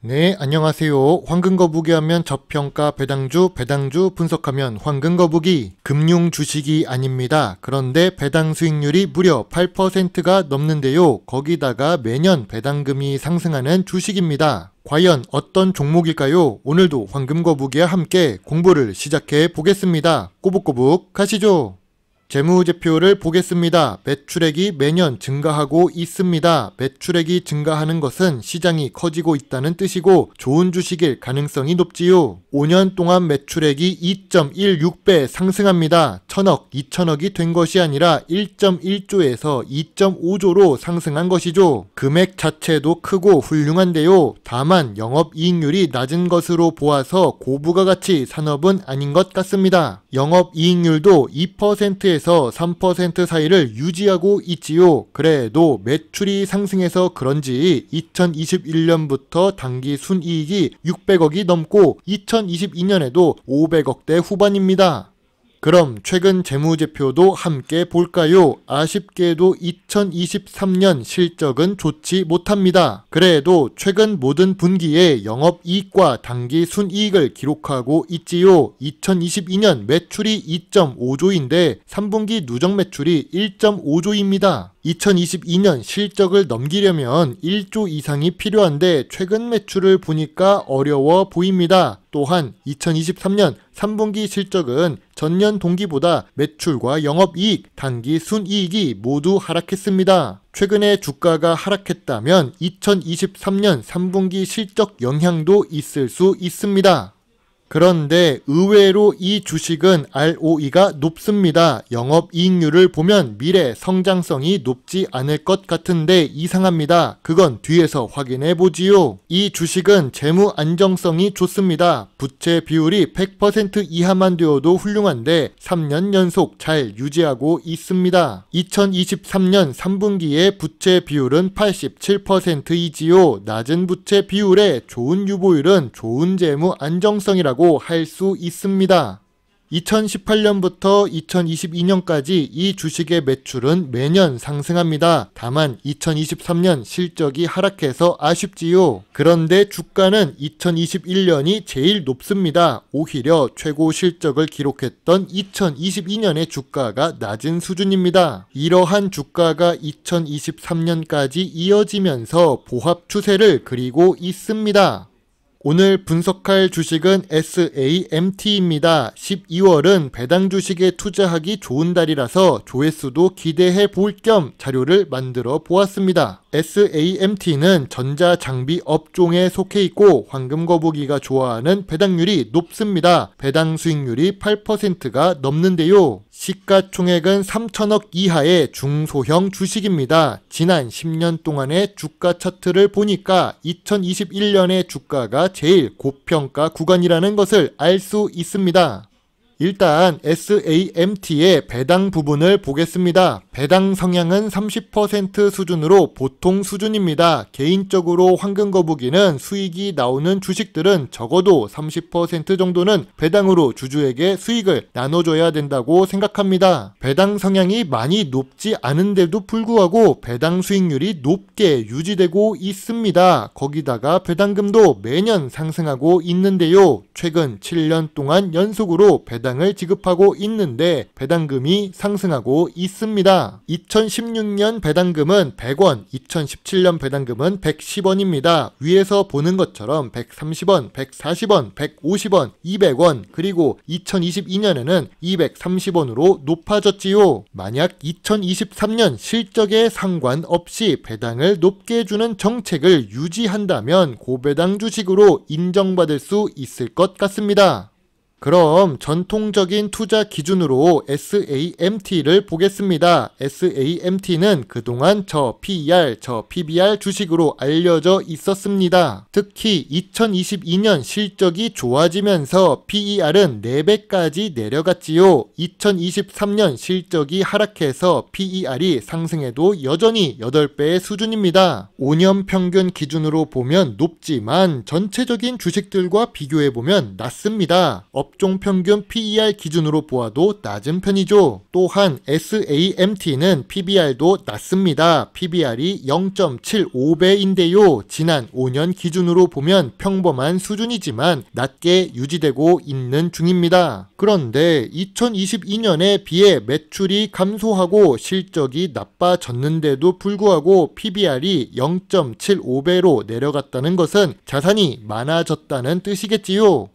네, 안녕하세요. 황금거북이 하면 저평가 배당주 분석하면 황금거북이. 금융 주식이 아닙니다. 그런데 배당 수익률이 무려 8%가 넘는데요. 거기다가 매년 배당금이 상승하는 주식입니다. 과연 어떤 종목일까요? 오늘도 황금거북이와 함께 공부를 시작해 보겠습니다. 꼬북꼬북 가시죠. 재무제표를 보겠습니다. 매출액이 매년 증가하고 있습니다. 매출액이 증가하는 것은 시장이 커지고 있다는 뜻이고 좋은 주식일 가능성이 높지요. 5년 동안 매출액이 2.16배 상승합니다. 1000억, 2000억이 된 것이 아니라 1.1조에서 2.5조로 상승한 것이죠. 금액 자체도 크고 훌륭한데요. 다만 영업이익률이 낮은 것으로 보아서 고부가가치 산업은 아닌 것 같습니다. 영업이익률도 2%에서 3% 사이를 유지하고 있지요. 그래도 매출이 상승해서 그런지 2021년부터 당기 순이익이 600억이 넘고 2022년에도 500억대 후반입니다. 그럼 최근 재무제표도 함께 볼까요? 아쉽게도 2023년 실적은 좋지 못합니다. 그래도 최근 모든 분기에 영업이익과 당기 순이익을 기록하고 있지요. 2022년 매출이 2.5조인데 3분기 누적 매출이 1.5조입니다. 2022년 실적을 넘기려면 1조 이상이 필요한데 최근 매출을 보니까 어려워 보입니다. 또한 2023년 3분기 실적은 전년 동기보다 매출과 영업이익, 당기 순이익이 모두 하락했습니다. 최근에 주가가 하락했다면 2023년 3분기 실적 영향도 있을 수 있습니다. 그런데 의외로 이 주식은 ROE가 높습니다. 영업이익률을 보면 미래 성장성이 높지 않을 것 같은데 이상합니다. 그건 뒤에서 확인해 보지요. 이 주식은 재무 안정성이 좋습니다. 부채 비율이 100% 이하만 되어도 훌륭한데 3년 연속 잘 유지하고 있습니다. 2023년 3분기의 부채 비율은 87%이지요. 낮은 부채 비율에 좋은 유보율은 좋은 재무 안정성이라고 할 수 있습니다. 2018년부터 2022년까지 이 주식의 매출은 매년 상승합니다. 다만 2023년 실적이 하락해서 아쉽지요. 그런데 주가는 2021년이 제일 높습니다. 오히려 최고 실적을 기록했던 2022년의 주가가 낮은 수준입니다. 이러한 주가가 2023년까지 이어지면서 보합 추세를 그리고 있습니다. 오늘 분석할 주식은 SAMT입니다. 12월은 배당 주식에 투자하기 좋은 달이라서 조회수도 기대해 볼 겸 자료를 만들어 보았습니다. SAMT는 전자장비 업종에 속해 있고 황금거북이가 좋아하는 배당률이 높습니다. 배당 수익률이 8%가 넘는데요. 시가총액은 3천억 이하의 중소형 주식입니다. 지난 10년 동안의 주가 차트를 보니까 2021년의 주가가 제일 고평가 구간이라는 것을 알 수 있습니다. 일단 SAMT의 배당 부분을 보겠습니다. 배당 성향은 30% 수준으로 보통 수준입니다. 개인적으로 황금거북이는 수익이 나오는 주식들은 적어도 30% 정도는 배당으로 주주에게 수익을 나눠줘야 된다고 생각합니다. 배당 성향이 많이 높지 않은데도 불구하고 배당 수익률이 높게 유지되고 있습니다. 거기다가 배당금도 매년 상승하고 있는데요. 최근 7년 동안 연속으로 배당을 지급하고 있는데 배당금이 상승하고 있습니다. 2016년 배당금은 100원, 2017년 배당금은 110원입니다. 위에서 보는 것처럼 130원, 140원, 150원, 200원, 그리고 2022년에는 230원으로 높아졌지요. 만약 2023년 실적에 상관없이 배당을 높게 주는 정책을 유지한다면 고배당 주식으로 인정받을 수 있을 것 같습니다. 그럼 전통적인 투자 기준으로 SAMT를 보겠습니다. SAMT는 그동안 저 PER, 저 PBR 주식으로 알려져 있었습니다. 특히 2022년 실적이 좋아지면서 PER은 4배까지 내려갔지요. 2023년 실적이 하락해서 PER이 상승해도 여전히 8배의 수준입니다. 5년 평균 기준으로 보면 높지만 전체적인 주식들과 비교해보면 낮습니다. 업종 평균 PER 기준으로 보아도 낮은 편이죠. 또한 SAMT는 PBR도 낮습니다. PBR이 0.75배인데요. 지난 5년 기준으로 보면 평범한 수준이지만 낮게 유지되고 있는 중입니다. 그런데 2022년에 비해 매출이 감소하고 실적이 나빠졌는데도 불구하고 PBR이 0.75배로 내려갔다는 것은 자산이 많아졌다는 뜻이겠지요.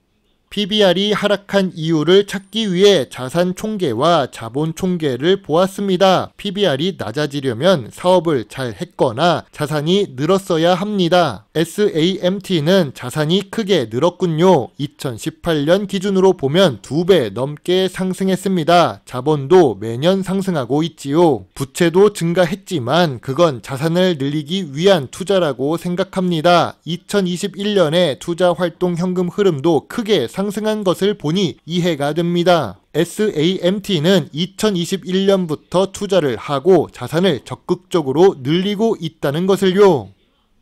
PBR이 하락한 이유를 찾기 위해 자산 총계와 자본 총계를 보았습니다. PBR이 낮아지려면 사업을 잘 했거나 자산이 늘었어야 합니다. SAMT는 자산이 크게 늘었군요. 2018년 기준으로 보면 2배 넘게 상승했습니다. 자본도 매년 상승하고 있지요. 부채도 증가했지만 그건 자산을 늘리기 위한 투자라고 생각합니다. 2021년에 투자 활동 현금 흐름도 크게 상승한 것을 보니 이해가 됩니다. SAMT는 2021년부터 투자를 하고 자산을 적극적으로 늘리고 있다는 것을요.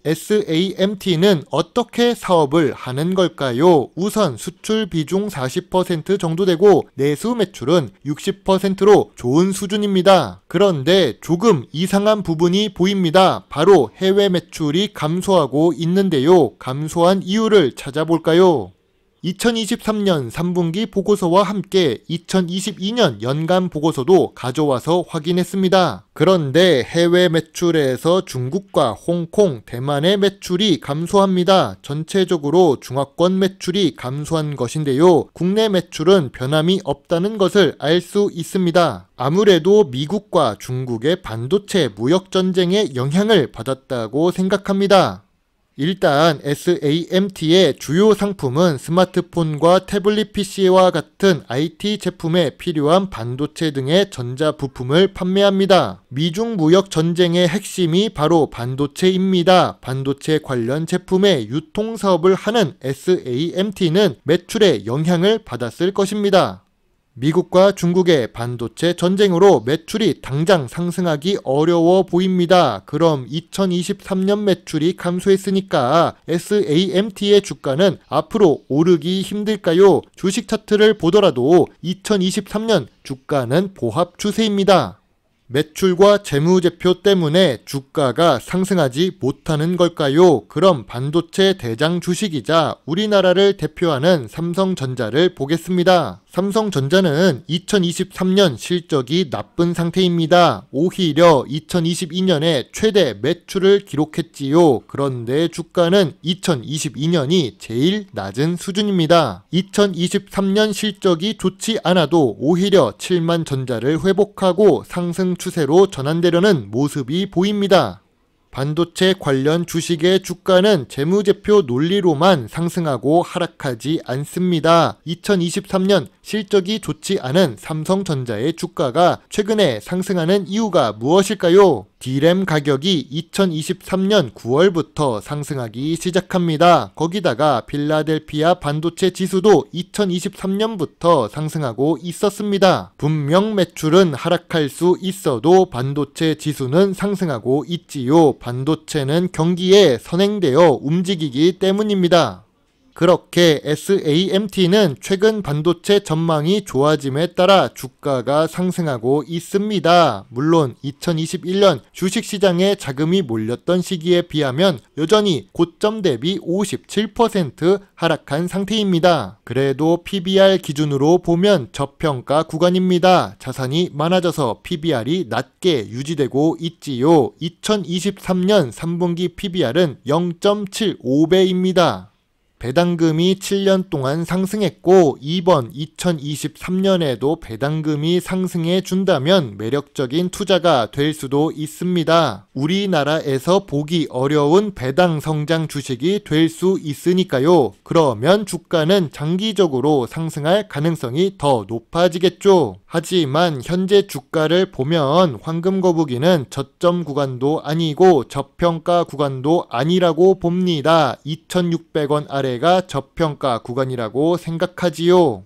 SAMT는 어떻게 사업을 하는 걸까요? 우선 수출 비중 40% 정도 되고 내수 매출은 60%로 좋은 수준입니다. 그런데 조금 이상한 부분이 보입니다. 바로 해외 매출이 감소하고 있는데요. 감소한 이유를 찾아볼까요? 2023년 3분기 보고서와 함께 2022년 연간 보고서도 가져와서 확인했습니다. 그런데 해외 매출에서 중국과 홍콩, 대만의 매출이 감소합니다. 전체적으로 중화권 매출이 감소한 것인데요. 국내 매출은 변함이 없다는 것을 알 수 있습니다. 아무래도 미국과 중국의 반도체 무역 전쟁의 영향을 받았다고 생각합니다. 일단 SAMT의 주요 상품은 스마트폰과 태블릿 PC와 같은 IT 제품에 필요한 반도체 등의 전자 부품을 판매합니다. 미중 무역 전쟁의 핵심이 바로 반도체입니다. 반도체 관련 제품의 유통 사업을 하는 SAMT는 매출에 영향을 받았을 것입니다. 미국과 중국의 반도체 전쟁으로 매출이 당장 상승하기 어려워 보입니다. 그럼 2023년 매출이 감소했으니까 SAMT의 주가는 앞으로 오르기 힘들까요? 주식 차트를 보더라도 2023년 주가는 보합 추세입니다. 매출과 재무제표 때문에 주가가 상승하지 못하는 걸까요? 그럼 반도체 대장 주식이자 우리나라를 대표하는 삼성전자를 보겠습니다. 삼성전자는 2023년 실적이 나쁜 상태입니다. 오히려 2022년에 최대 매출을 기록했지요. 그런데 주가는 2022년이 제일 낮은 수준입니다. 2023년 실적이 좋지 않아도 오히려 7만 전자를 회복하고 상승 추세로 전환되려는 모습이 보입니다. 반도체 관련 주식의 주가는 재무제표 논리로만 상승하고 하락하지 않습니다. 2023년 실적이 좋지 않은 삼성전자의 주가가 최근에 상승하는 이유가 무엇일까요? D램 가격이 2023년 9월부터 상승하기 시작합니다. 거기다가 필라델피아 반도체 지수도 2023년부터 상승하고 있었습니다. 분명 매출은 하락할 수 있어도 반도체 지수는 상승하고 있지요. 반도체는 경기에 선행되어 움직이기 때문입니다. 그렇게 SAMT는 최근 반도체 전망이 좋아짐에 따라 주가가 상승하고 있습니다. 물론 2021년 주식시장에 자금이 몰렸던 시기에 비하면 여전히 고점 대비 57% 하락한 상태입니다. 그래도 PBR 기준으로 보면 저평가 구간입니다. 자산이 많아져서 PBR이 낮게 유지되고 있지요. 2023년 3분기 PBR은 0.75배입니다. 배당금이 7년 동안 상승했고 이번 2023년에도 배당금이 상승해 준다면 매력적인 투자가 될 수도 있습니다. 우리나라에서 보기 어려운 배당 성장 주식이 될 수 있으니까요. 그러면 주가는 장기적으로 상승할 가능성이 더 높아지겠죠. 하지만 현재 주가를 보면 황금 거북이는 저점 구간도 아니고 저평가 구간도 아니라고 봅니다. 2,600원 아래가 저평가 구간이라고 생각하지요.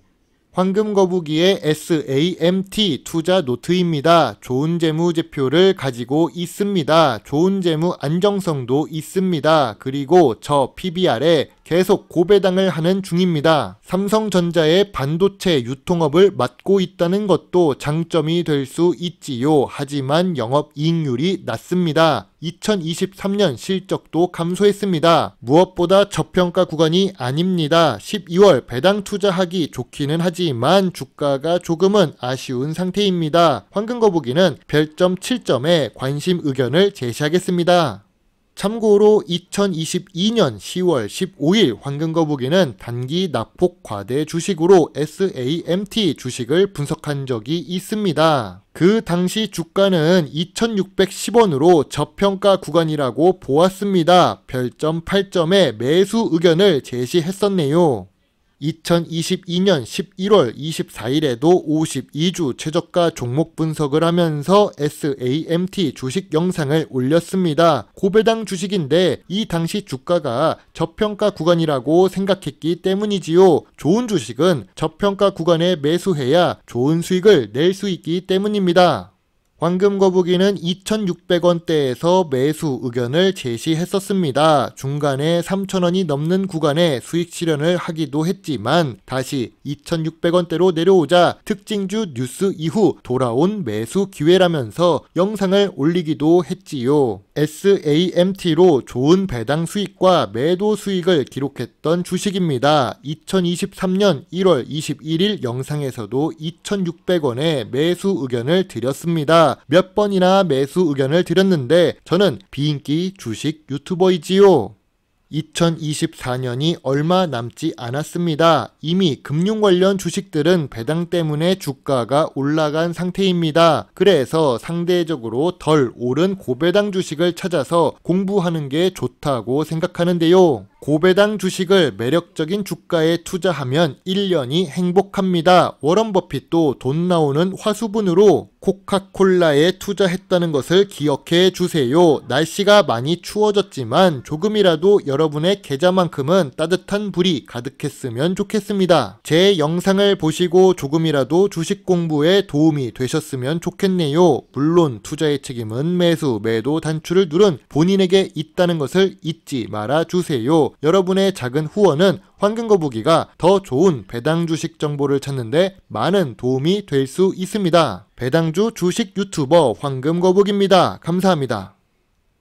황금 거북이의 SAMT 투자 노트입니다. 좋은 재무제표를 가지고 있습니다. 좋은 재무 안정성도 있습니다. 그리고 저 PBR에 계속 고배당을 하는 중입니다. 삼성전자의 반도체 유통업을 맡고 있다는 것도 장점이 될 수 있지요. 하지만 영업이익률이 낮습니다. 2023년 실적도 감소했습니다. 무엇보다 저평가 구간이 아닙니다. 12월 배당 투자하기 좋기는 하지만 주가가 조금은 아쉬운 상태입니다. 황금거북이는 별점 7점에 관심 의견을 제시하겠습니다. 참고로 2022년 10월 15일 황금거북이는 단기 낙폭 과대 주식으로 SAMT 주식을 분석한 적이 있습니다. 그 당시 주가는 2610원으로 저평가 구간이라고 보았습니다. 별점 8점에 매수 의견을 제시했었네요. 2022년 11월 24일에도 52주 최저가 종목 분석을 하면서 SAMT 주식 영상을 올렸습니다. 고배당 주식인데 이 당시 주가가 저평가 구간이라고 생각했기 때문이지요. 좋은 주식은 저평가 구간에 매수해야 좋은 수익을 낼 수 있기 때문입니다. 황금거북이는 2,600원대에서 매수 의견을 제시했었습니다. 중간에 3,000원이 넘는 구간에 수익 실현을 하기도 했지만 다시 2,600원대로 내려오자 특징주 뉴스 이후 돌아온 매수 기회라면서 영상을 올리기도 했지요. SAMT로 좋은 배당 수익과 매도 수익을 기록했던 주식입니다. 2023년 1월 21일 영상에서도 2,600원에 매수 의견을 드렸습니다. 몇 번이나 매수 의견을 드렸는데 저는 비인기 주식 유튜버이지요. 2024년이 얼마 남지 않았습니다. 이미 금융 관련 주식들은 배당 때문에 주가가 올라간 상태입니다. 그래서 상대적으로 덜 오른 고배당 주식을 찾아서 공부하는 게 좋다고 생각하는데요. 고배당 주식을 매력적인 주가에 투자하면 1년이 행복합니다. 워런 버핏도 돈 나오는 화수분으로 코카콜라에 투자했다는 것을 기억해 주세요. 날씨가 많이 추워졌지만 조금이라도 여러분의 계좌만큼은 따뜻한 불이 가득했으면 좋겠습니다. 제 영상을 보시고 조금이라도 주식 공부에 도움이 되셨으면 좋겠네요. 물론 투자의 책임은 매수, 매도 단추를 누른 본인에게 있다는 것을 잊지 말아 주세요. 여러분의 작은 후원은 황금거북이가 더 좋은 배당 주식 정보를 찾는데 많은 도움이 될 수 있습니다. 배당주 주식 유튜버 황금거북입니다. 감사합니다.